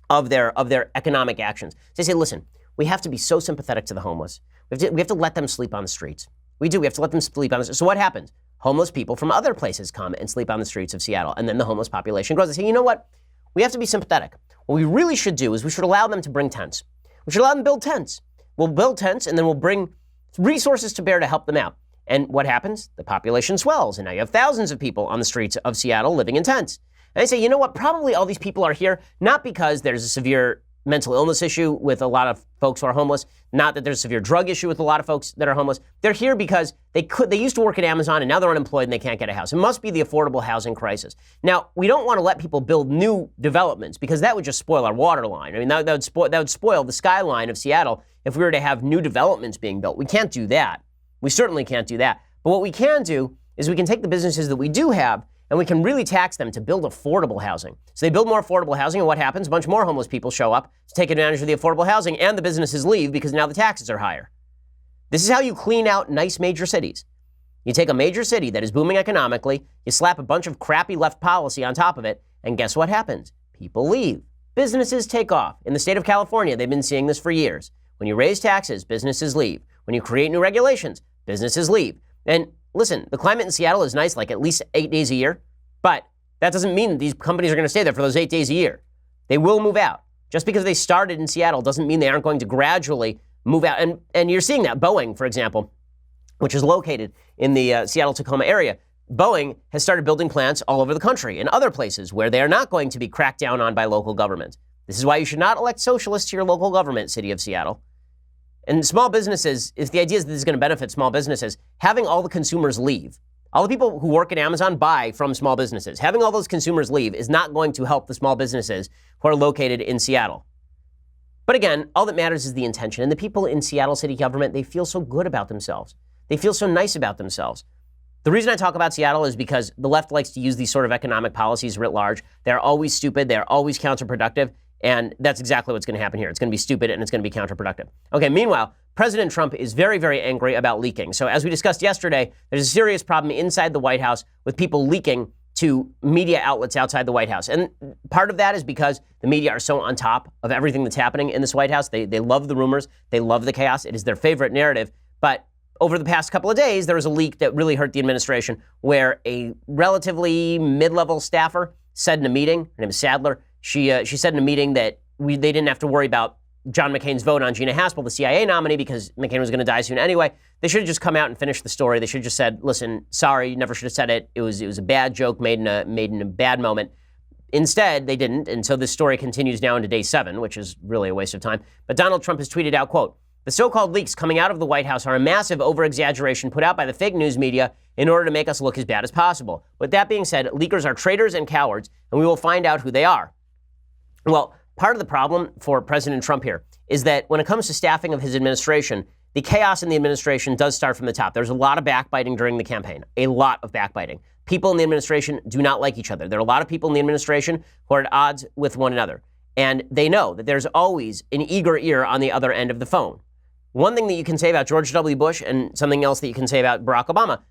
of their economic actions. They say, listen, we have to be so sympathetic to the homeless. We have to let them sleep on the streets. We do. We have to let them sleep on the streets. So what happens? Homeless people from other places come and sleep on the streets of Seattle, and then the homeless population grows. They say, you know what? We have to be sympathetic. What we really should do is we should allow them to bring tents. We should allow them to build tents. We'll build tents, and then we'll bring resources to bear to help them out. And what happens? The population swells, and now you have thousands of people on the streets of Seattle living in tents. And I say, you know what? Probably all these people are here not because there's a severe mental illness issue with a lot of folks who are homeless, not that there's a severe drug issue with a lot of folks that are homeless. They're here because they used to work at Amazon and now they're unemployed and they can't get a house. It must be the affordable housing crisis. Now, we don't want to let people build new developments because that would just spoil our water line. I mean, that would spoil the skyline of Seattle if we were to have new developments being built. We can't do that. We certainly can't do that. But what we can do is we can take the businesses that we do have and we can really tax them to build affordable housing. So they build more affordable housing, and what happens? A bunch more homeless people show up to take advantage of the affordable housing, and the businesses leave because now the taxes are higher. This is how you clean out nice major cities. You take a major city that is booming economically, you slap a bunch of crappy left policy on top of it, and guess what happens? People leave. Businesses take off. In the state of California, they've been seeing this for years. When you raise taxes, businesses leave. When you create new regulations, businesses leave. And listen, the climate in Seattle is nice, like at least 8 days a year, but that doesn't mean that these companies are going to stay there for those 8 days a year. They will move out. Just because they started in Seattle doesn't mean they aren't going to gradually move out. And you're seeing that. Boeing, for example, which is located in the Seattle-Tacoma area, Boeing has started building plants all over the country and other places where they are not going to be cracked down on by local government. This is why you should not elect socialists to your local government, City of Seattle. And small businesses, if the idea is that this is going to benefit small businesses, having all the consumers leave, all the people who work at Amazon buy from small businesses, having all those consumers leave is not going to help the small businesses who are located in Seattle. But again, all that matters is the intention. And the people in Seattle city government, they feel so good about themselves. They feel so nice about themselves. The reason I talk about Seattle is because the left likes to use these sort of economic policies writ large. They're always stupid. They're always counterproductive. And that's exactly what's going to happen here. It's going to be stupid and it's going to be counterproductive. Okay, meanwhile, President Trump is very, very angry about leaking. So as we discussed yesterday, there's a serious problem inside the White House with people leaking to media outlets outside the White House. And part of that is because the media are so on top of everything that's happening in this White House. They love the rumors. They love the chaos. It is their favorite narrative. But over the past couple of days, there was a leak that really hurt the administration where a relatively mid-level staffer said in a meeting, her name is Sadler, she said in a meeting that they didn't have to worry about John McCain's vote on Gina Haspel, the CIA nominee, because McCain was going to die soon anyway. They should have just come out and finished the story. They should have just said, listen, sorry, you never should have said it. It was a bad joke made in a bad moment. Instead, they didn't, and so this story continues now into day 7, which is really a waste of time. But Donald Trump has tweeted out, quote, the so-called leaks coming out of the White House are a massive over-exaggeration put out by the fake news media in order to make us look as bad as possible. With that being said, leakers are traitors and cowards, and we will find out who they are. Well, part of the problem for President Trump here is that when it comes to staffing of his administration, the chaos in the administration does start from the top. There's a lot of backbiting during the campaign, a lot of backbiting. People in the administration do not like each other. There are a lot of people in the administration who are at odds with one another, and they know that there's always an eager ear on the other end of the phone. One thing that you can say about George W. Bush and something else that you can say about Barack Obama,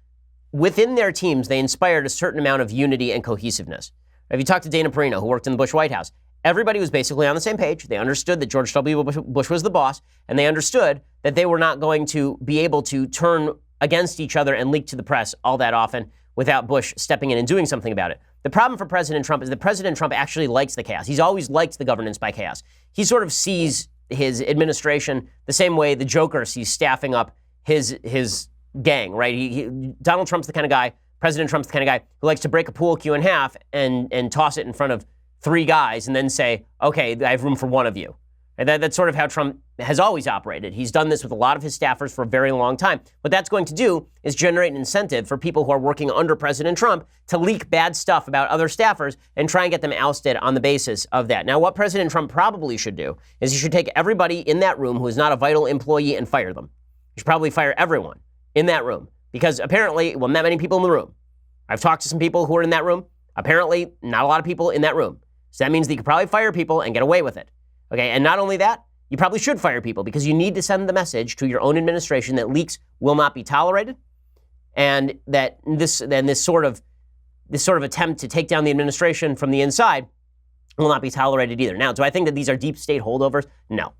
within their teams, they inspired a certain amount of unity and cohesiveness. If you talk to Dana Perino, who worked in the Bush White House, everybody was basically on the same page. They understood that George W. Bush was the boss, and they understood that they were not going to be able to turn against each other and leak to the press all that often without Bush stepping in and doing something about it. The problem for President Trump is that President Trump actually likes the chaos. He's always liked the governance by chaos. He sort of sees his administration the same way the Joker sees staffing up his gang, right? Donald Trump's the kind of guy, President Trump's the kind of guy who likes to break a pool cue in half and toss it in front of 3 guys and then say, okay, I have room for one of you. And that's sort of how Trump has always operated. He's done this with a lot of his staffers for a very long time. What that's going to do is generate an incentive for people who are working under President Trump to leak bad stuff about other staffers and try and get them ousted on the basis of that. Now, what President Trump probably should do is he should take everybody in that room who is not a vital employee and fire them. You should probably fire everyone in that room because apparently, well, not many people in the room. I've talked to some people who are in that room. Apparently, not a lot of people in that room. So that means that you could probably fire people and get away with it. Okay, and not only that, you probably should fire people because you need to send the message to your own administration that leaks will not be tolerated, and that this sort of attempt to take down the administration from the inside will not be tolerated either. Now, do I think that these are deep state holdovers? No.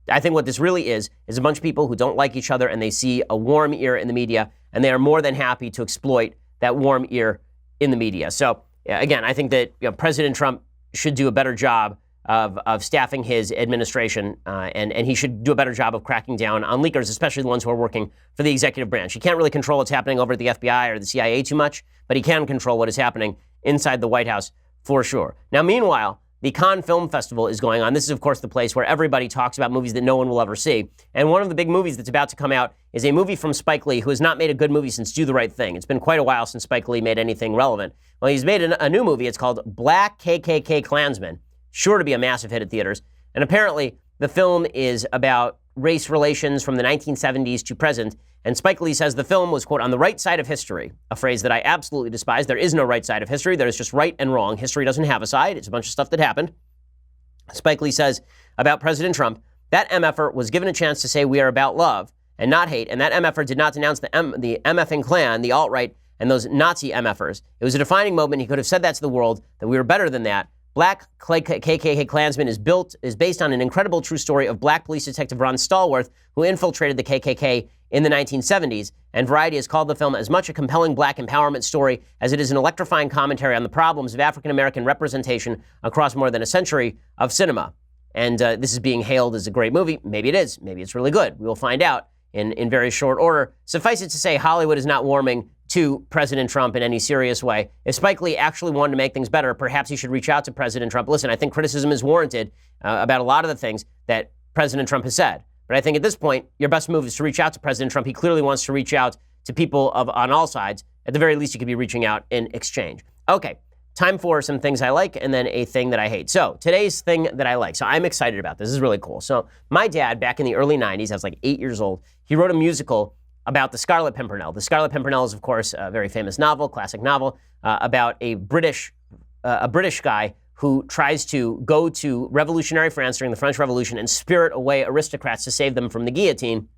I think what this really is a bunch of people who don't like each other and they see a warm ear in the media, and they are more than happy to exploit that warm ear in the media. So, again, I think that President Trump should do a better job of staffing his administration, and he should do a better job of cracking down on leakers, especially the ones who are working for the executive branch. He can't really control what's happening over at the FBI or the CIA too much, but he can control what is happening inside the White House for sure. Now, meanwhile, the Cannes Film Festival is going on. This is, of course, the place where everybody talks about movies that no one will ever see. And one of the big movies that's about to come out is a movie from Spike Lee, who has not made a good movie since Do the Right Thing. It's been quite a while since Spike Lee made anything relevant. Well, he's made a new movie. It's called Black KKK Klansman, sure to be a massive hit at theaters. And apparently, the film is about race relations from the 1970s to present. And Spike Lee says the film was, quote, on the right side of history, a phrase that I absolutely despise. There is no right side of history. There is just right and wrong. History doesn't have a side. It's a bunch of stuff that happened. Spike Lee says about President Trump, that MFer was given a chance to say we are about love and not hate, and that MFer did not denounce the MFing Klan, the alt-right, and those Nazi MFers. It was a defining moment. He could have said that to the world, that we were better than that. Black KKK Klansman is based on an incredible true story of black police detective Ron Stallworth, who infiltrated the KKK in the 1970s. And Variety has called the film as much a compelling black empowerment story as it is an electrifying commentary on the problems of African-American representation across more than a century of cinema. And this is being hailed as a great movie. Maybe it is. Maybe it's really good. We will find out in very short order. Suffice it to say, Hollywood is not warming to President Trump in any serious way. If Spike Lee actually wanted to make things better, perhaps he should reach out to President Trump. Listen, I think criticism is warranted about a lot of the things that President Trump has said. But I think at this point, your best move is to reach out to President Trump. He clearly wants to reach out to people on all sides. At the very least, he could be reaching out in exchange. Okay, time for some things I like and then a thing that I hate. So today's thing that I like. So I'm excited about this. This is really cool. So my dad, back in the early 90s, I was like 8 years old, he wrote a musical about the Scarlet Pimpernel. The Scarlet Pimpernel is, of course, a very famous novel, classic novel, about a British guy who tries to go to revolutionary France during the French Revolution and spirit away aristocrats to save them from the guillotine.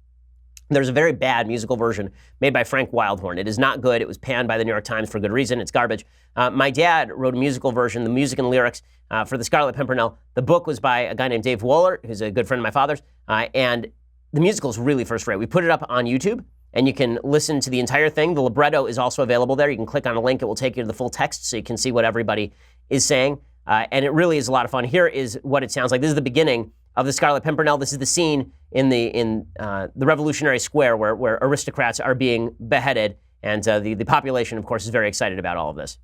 There's a very bad musical version made by Frank Wildhorn. It is not good. It was panned by the New York Times for good reason. It's garbage. My dad wrote a musical version, the music and lyrics for the Scarlet Pimpernel. The book was by a guy named Dave Waller, who's a good friend of my father's, and the musical is really first rate. We put it up on YouTube, and you can listen to the entire thing. The libretto is also available there. You can click on a link. It will take you to the full text so you can see what everybody is saying. And it really is a lot of fun. Here is what it sounds like. This is the beginning of the Scarlet Pimpernel. This is the scene in the Revolutionary Square where aristocrats are being beheaded. And the population, of course, is very excited about all of this.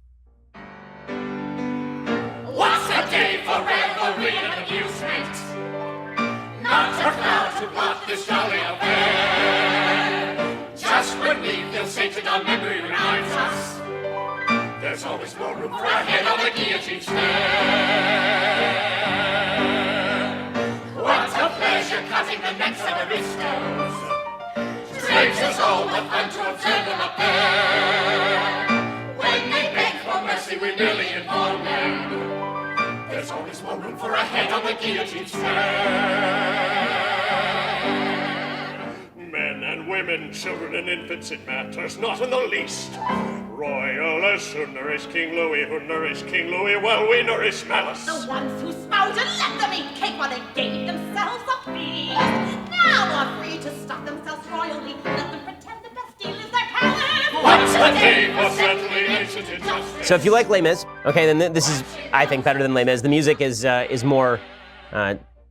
What's a day for revelry and amusement? Not a cloud to block this jolly affair. Just when we feel sated, our memory reminds us there's always more room for a head on the guillotine stair. What a pleasure cutting the necks of aristos. Saves us all the fun to observe them up there. When they beg for mercy, we merely inform them there's always more room for a head on the guillotine stair. Men and women, children and infants, it matters not in the least. Royalists who nourish King Louis, well, we nourish malice. The ones who smiled and let them eat cake while they gave themselves a feast. Now are free to stock themselves royally. Let them pretend the best deal is their palace. What's the day for settling ancient injustice? So if you like Les Mis, okay, then this is, I think, better than Les Mis. The music is more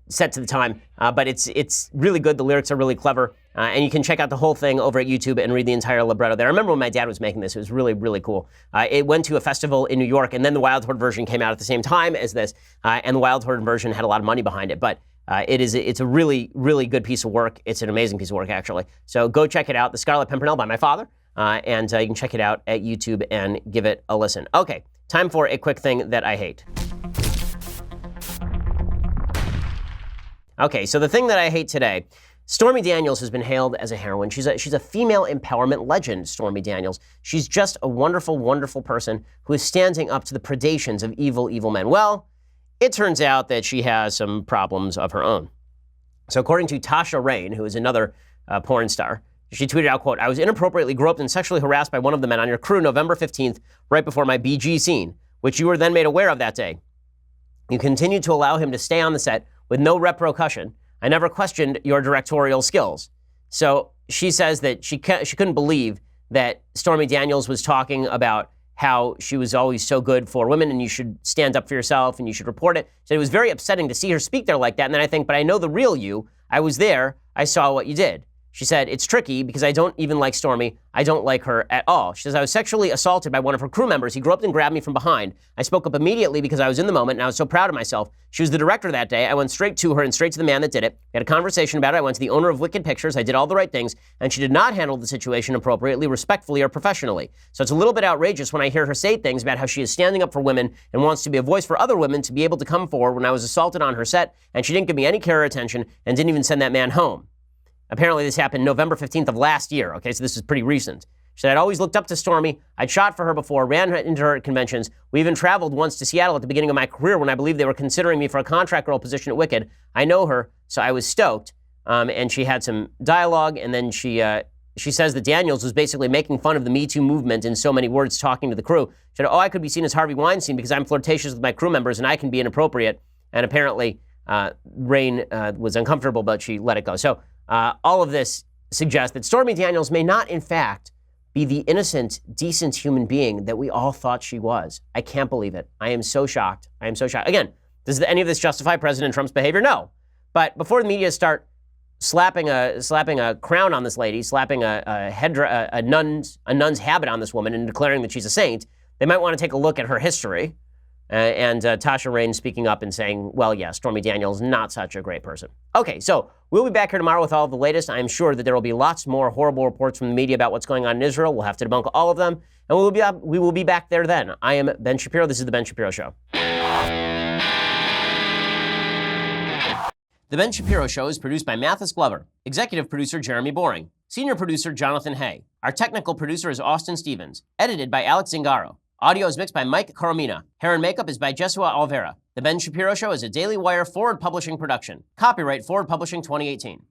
set to the time, but it's really good. The lyrics are really clever, and you can check out the whole thing over at YouTube and read the entire libretto there. I remember when my dad was making this. It was really, really cool. It went to a festival in New York, and then the Wildhorn version came out at the same time as this, and the Wildhorn version had a lot of money behind it, but it's a really, really good piece of work. It's an amazing piece of work, actually. So go check it out, The Scarlet Pimpernel by my father, and you can check it out at YouTube and give it a listen. Okay, time for a quick thing that I hate. Okay, so the thing that I hate today, Stormy Daniels has been hailed as a heroine. She's a female empowerment legend, Stormy Daniels. She's just a wonderful, wonderful person who is standing up to the predations of evil, evil men. Well, it turns out that she has some problems of her own. So according to Tasha Rain, who is another porn star, she tweeted out, quote, "I was inappropriately groped and sexually harassed by one of the men on your crew November 15th, right before my BG scene, which you were then made aware of that day. You continued to allow him to stay on the set with no repercussion. I never questioned your directorial skills." So she says that she couldn't believe that Stormy Daniels was talking about how she was always so good for women and you should stand up for yourself and you should report it. So it was very upsetting to see her speak there like that. And then I think, but I know the real you. I was there. I saw what you did. She said, "It's tricky because I don't even like Stormy. I don't like her at all." She says, "I was sexually assaulted by one of her crew members. He groped and grabbed me from behind. I spoke up immediately because I was in the moment and I was so proud of myself. She was the director that day. I went straight to her and straight to the man that did it. We had a conversation about it. I went to the owner of Wicked Pictures. I did all the right things, and she did not handle the situation appropriately, respectfully, or professionally. So it's a little bit outrageous when I hear her say things about how she is standing up for women and wants to be a voice for other women to be able to come forward when I was assaulted on her set, and she didn't give me any care or attention and didn't even send that man home." Apparently this happened November 15th of last year. Okay, so this is pretty recent. She said, "I'd always looked up to Stormy. I'd shot for her before, ran into her at conventions. We even traveled once to Seattle at the beginning of my career when I believed they were considering me for a contract girl position at Wicked. I know her, so I was stoked." And she had some dialogue, and then she says that Daniels was basically making fun of the Me Too movement in so many words talking to the crew. She said, "Oh, I could be seen as Harvey Weinstein because I'm flirtatious with my crew members and I can be inappropriate." And apparently Rain was uncomfortable, but she let it go. So all of this suggests that Stormy Daniels may not, in fact, be the innocent, decent human being that we all thought she was. I can't believe it. I am so shocked. I am so shocked. Again, does any of this justify President Trump's behavior? No. But before the media start slapping a crown on this lady, slapping a nun's habit on this woman and declaring that she's a saint, they might want to take a look at her history. And Tasha Rain speaking up and saying, well, yeah, Stormy Daniels, not such a great person. Okay, so we'll be back here tomorrow with all of the latest. I'm sure that there will be lots more horrible reports from the media about what's going on in Israel. We'll have to debunk all of them, and we will be back there then. I am Ben Shapiro. This is The Ben Shapiro Show. The Ben Shapiro Show is produced by Mathis Glover, executive producer Jeremy Boring, senior producer Jonathan Hay. Our technical producer is Austin Stevens, edited by Alex Zingaro. Audio is mixed by Mike Coromina. Hair and makeup is by Jesua Alvera. The Ben Shapiro Show is a Daily Wire Forward Publishing production. Copyright Forward Publishing 2018.